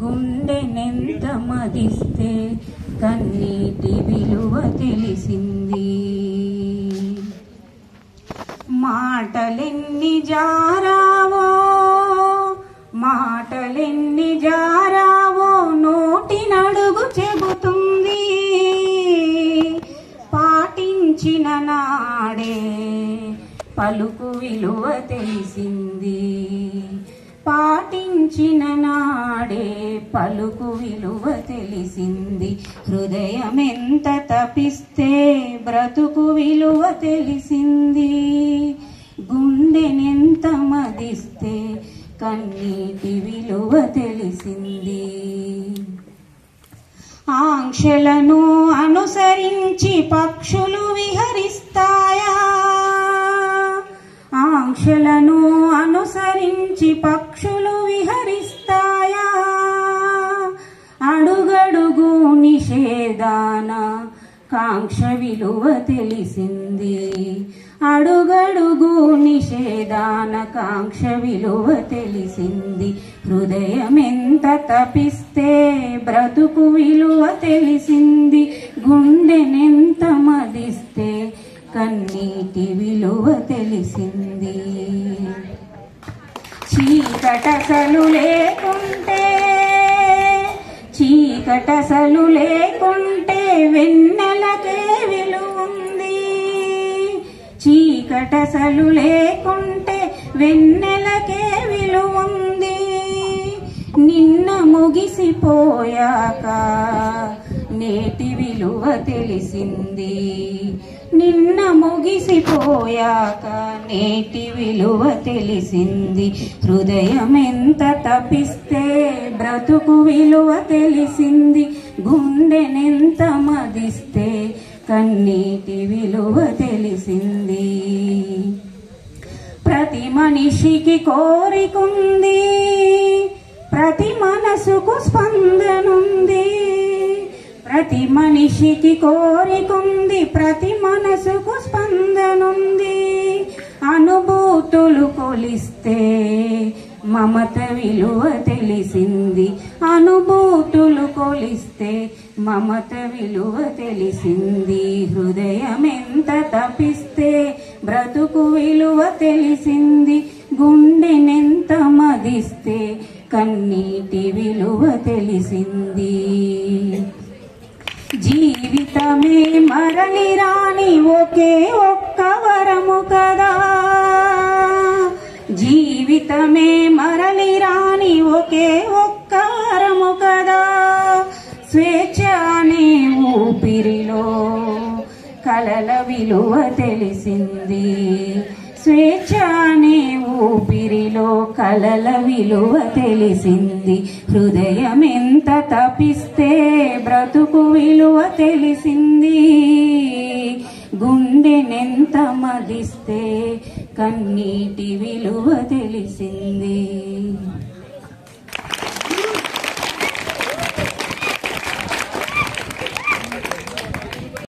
గుండెనెంత మదిస్తే కన్నీటి విలువ తెలిసింది. మాటలెన్ని జారావో మాటలెన్ని జారావో నోటి నడుగు చెబుతుంది. పాటించిన నాడే పలుకు విలువ తెలిసింది. పాటించిన నాడే పలుకు విలువ తెలిసింది. హృదయమెంత తపిస్తే బ్రతుకు విలువ తెలిసింది. గుండెనెంత మదిస్తే కన్నీటి విలువ తెలిసింది. ఆంక్షలను అనుసరించి పక్షులు విహరిస్తాయా? ఆంక్షలను అనుసరించి పక్షులు విహరిస్తాయా? అడుగడుగు నిషేధాన కాంక్ష విలువ తెలిసింది. అడుగడుగు నిషేధాన కాంక్ష విలువ తెలిసింది. హృదయమెంత తపిస్తే బ్రతుకు విలువ తెలిసింది. గుండెనెంత మదిస్తే కన్నీటి విలువ తెలిసింది. చీకటసలు లేకుంటే చీకటసలు లేకుంటే వెన్నెలకే విలువుంది. చీకటసలు లేకుంటే వెన్నెలకే విలువుంది. నిన్న ముగిసిపోయాక నేటి విలువ తెలిసింది. నిన్న ముగిసిపోయాక నేటి విలువ తెలిసింది. హృదయమెంత తపిస్తే బ్రతుకు విలువ తెలిసింది. గుండెనెంత మదిస్తే కన్నీటి విలువ తెలిసింది. ప్రతి మనిషికి కోరికుంది, ప్రతి మనసుకు స్పందనుంది. ప్రతి మనిషికి కోరికుంది, ప్రతి మనసుకు స్పందనుంది. అనుభూతులు కొలిస్తే మమత విలువ తెలిసింది. అనుభూతులు కొలిస్తే మమత విలువ తెలిసింది. హృదయమెంత తపిస్తే బ్రతుకు విలువ తెలిసింది. గుండెనెంత మదిస్తే కన్నీటి విలువ తెలిసింది. జీవితమే మరలి రాని ఒకే ఒక్క వరము కదా. జీవితమే మరలి రాని ఒకే ఒక్క వరము కదా. స్వేచ్ఛ అనే ఊపిరిలో కలల విలువ తెలిసింది. స్వేచ్ఛ అనే ఊపిరిలో కలల విలువ తెలిసింది. హృదయమెంత తపిస్తే బ్రతుకు విలువ తెలిసింది. గుండెనెంత మదిస్తే కన్నీటి విలువ తెలిసింది.